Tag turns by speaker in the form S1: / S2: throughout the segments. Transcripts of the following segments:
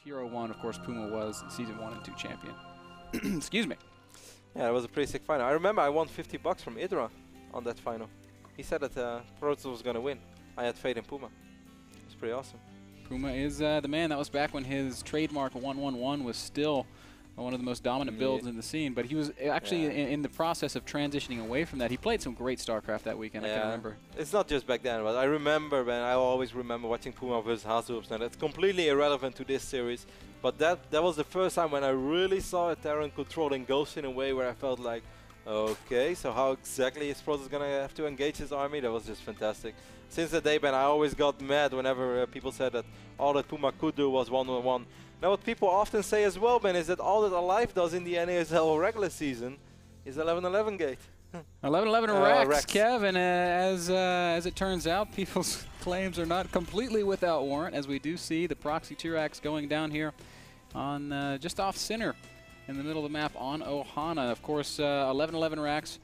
S1: Hero 1, of course, Puma was Season 1 and 2 champion. Excuse me.
S2: Yeah, it was a pretty sick final. I remember I won $50 from Idra on that final. He said that Protoss was going to win. I had faith in Puma. It's pretty awesome.
S1: Puma is the man. That was back when his trademark 111 was still one of the most dominant builds in the scene. But he was actually in the process of transitioning away from that. He played some great StarCraft that weekend, I can remember.
S2: It's not just back then, but I remember, man, I always remember watching Puma versus Hazups. Now that's completely irrelevant to this series. But that was the first time when I really saw a Terran controlling Ghost in a way where I felt like, okay, so how exactly is Protoss going to have to engage his army? That was just fantastic. Since that day, Ben, I always got mad whenever people said that all that Puma could do was 1-on-1. Now what people often say as well, Ben, is that all that aLive does in the NASL regular season is 11-11 gate.
S1: 11-11 Rex, Kev, and as it turns out, people's claims are not completely without warrant, as we do see the proxy T-Rex going down here on just off center in the middle of the map on Ohana. Of course, 11-11 Rax.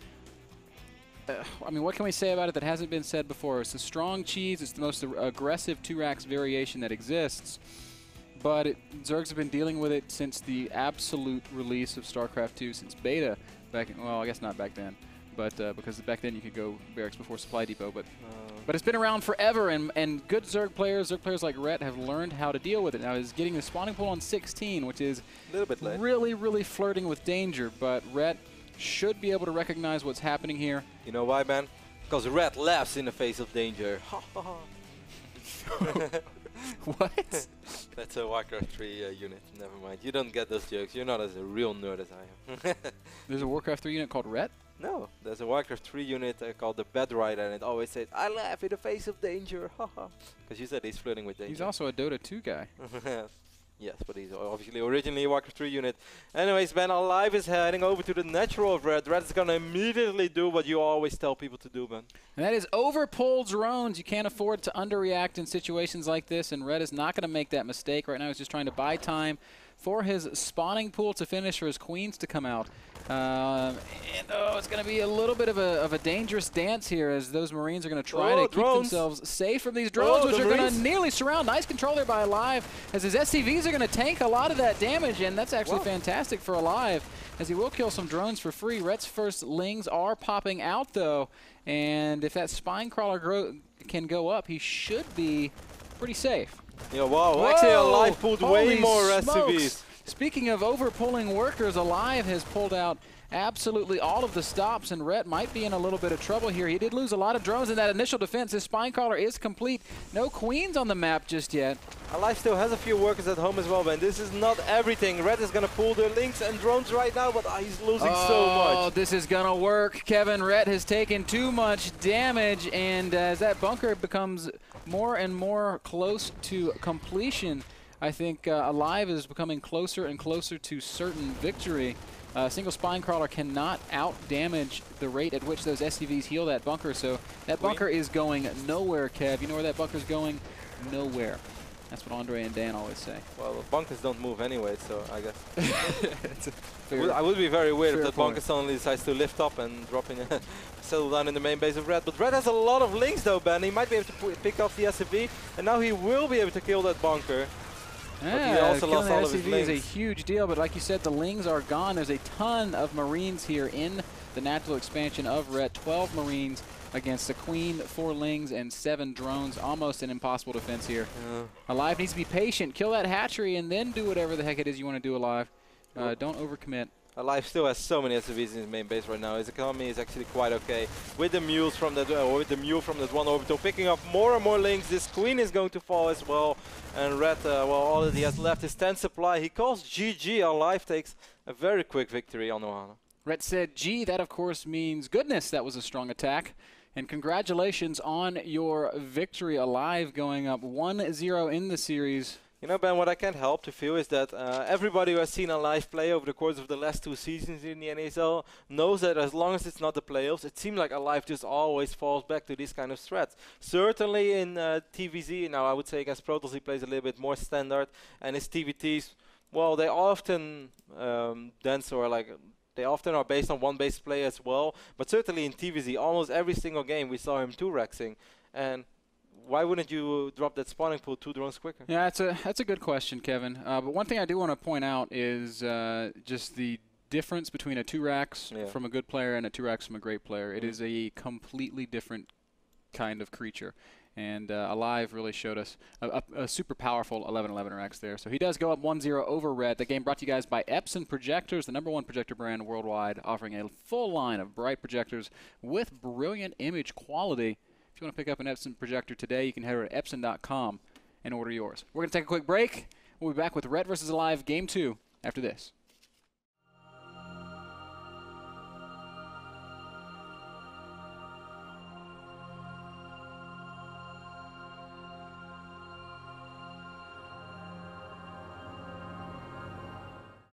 S1: I mean, what can we say about it that hasn't been said before? It's a strong cheese. It's the most aggressive 2-Rax variation that exists. But Zergs have been dealing with it since the absolute release of StarCraft 2, since beta back in, well, I guess not back then, but because back then you could go barracks before Supply Depot. But it's been around forever, and good Zerg players like Rhett, have learned how to deal with it. Now he's getting the spawning pool on 16, which is
S2: a little bit late. Really
S1: flirting with danger. But Rhett should be able to recognize what's happening here.
S2: You know why, man? Because Rhett laughs in the face of danger.
S1: What?
S2: That's a Warcraft 3 unit. Never mind. You don't get those jokes. You're not as a real nerd as I am.
S1: There's a Warcraft 3 unit called Rhett?
S2: No. There's a Warcraft 3 unit called the Bed Rider, and it always says, I laugh in the face of danger. Because you said he's flirting with danger.
S1: He's also a Dota 2 guy.
S2: Yes, but he's obviously originally a Warcraft 3 unit. Anyways, Ben, aLive is heading over to the natural of Red. Red is going to immediately do what you always tell people to do, Ben.
S1: And that is overpull drones. You can't afford to underreact in situations like this, and Red is not going to make that mistake. Right now he's just trying to buy time for his spawning pool to finish, for his queens to come out. It's going to be a little bit of a dangerous dance here, as those Marines are going to try to keep themselves safe from these drones, which are going to nearly surround. Nice control there by aLive, as his SCVs are going to tank a lot of that damage, and that's actually fantastic for aLive, as he will kill some drones for free. Rhett's first lings are popping out, though, and if that spine crawler can go up, he should be pretty safe.
S2: Yeah, wow, actually aLive pulled way more SCVs.
S1: Speaking of overpulling workers, aLive has pulled out absolutely all of the stops, and Rhett might be in a little bit of trouble here. He did lose a lot of drones in that initial defense. His spine crawler is complete. No queens on the map just yet.
S2: aLive still has a few workers at home as well, man. This is not everything. Red is going to pull the links and drones right now, but he's losing so much.
S1: Oh, this is going to work. Kevin, Rhett has taken too much damage, and as that bunker becomes more and more close to completion, I think aLive is becoming closer and closer to certain victory. Single spine crawler cannot out-damage the rate at which those SCVs heal that bunker, so that bunker is going nowhere, Kev. You know where that bunker's going? Nowhere. That's what Andre and Dan always say.
S2: Well, bunkers don't move anyway, so I guess. I would be very weird if that bunker suddenly decides to lift up and drop in, settle down in the main base of Red. But Red has a lot of links though, Ben. He might be able to pick off the SCV, and now he will be able to kill that bunker.
S1: Yeah,
S2: but he also lost all of his
S1: SCV
S2: links.
S1: is a huge deal, but like you said, the lings are gone. There's a ton of Marines here in the natural expansion of Red. 12 Marines against a queen, 4 lings, and 7 drones. Almost an impossible defense here. aLive needs to be patient, kill that hatchery, and then do whatever the heck it is you want to do aLive. Don't overcommit.
S2: aLive still has so many SCVs in his main base right now. His economy is actually quite okay. With the mules from that, with the mule from that one orbital, picking up more and more links. This queen is going to fall as well. And Red, well, all that he has left is 10 supply. He calls GG. aLive takes a very quick victory on Ohana.
S1: Red said, G, that of course means goodness. That was a strong attack. And congratulations on your victory. aLive going up 1-0 in the series.
S2: You know, Ben, what I can't help to feel is that everybody who has seen aLive play over the course of the last 2 seasons in the NASL knows that as long as it's not the playoffs, it seems like aLive just always falls back to these kind of threats. Certainly in TVZ, now I would say against Protoss he plays a little bit more standard, and his TVTs, well, they often they often are based on one-based play as well, but certainly in TVZ, almost every single game we saw him 2-rexing, and why wouldn't you drop that spawning pool 2 drones quicker?
S1: Yeah, that's a good question, Kevin. But one thing I do want to point out is just the difference between a 2-racks from a good player and a 2-racks from a great player. It is a completely different kind of creature. And aLive really showed us a super powerful 11-11 racks there. So he does go up 1-0 over red. The game brought to you guys by Epson Projectors, the #1 projector brand worldwide, offering a full line of bright projectors with brilliant image quality. If you want to pick up an Epson projector today, you can head over to Epson.com and order yours. We're going to take a quick break. We'll be back with Ret versus aLive Game 2 after this.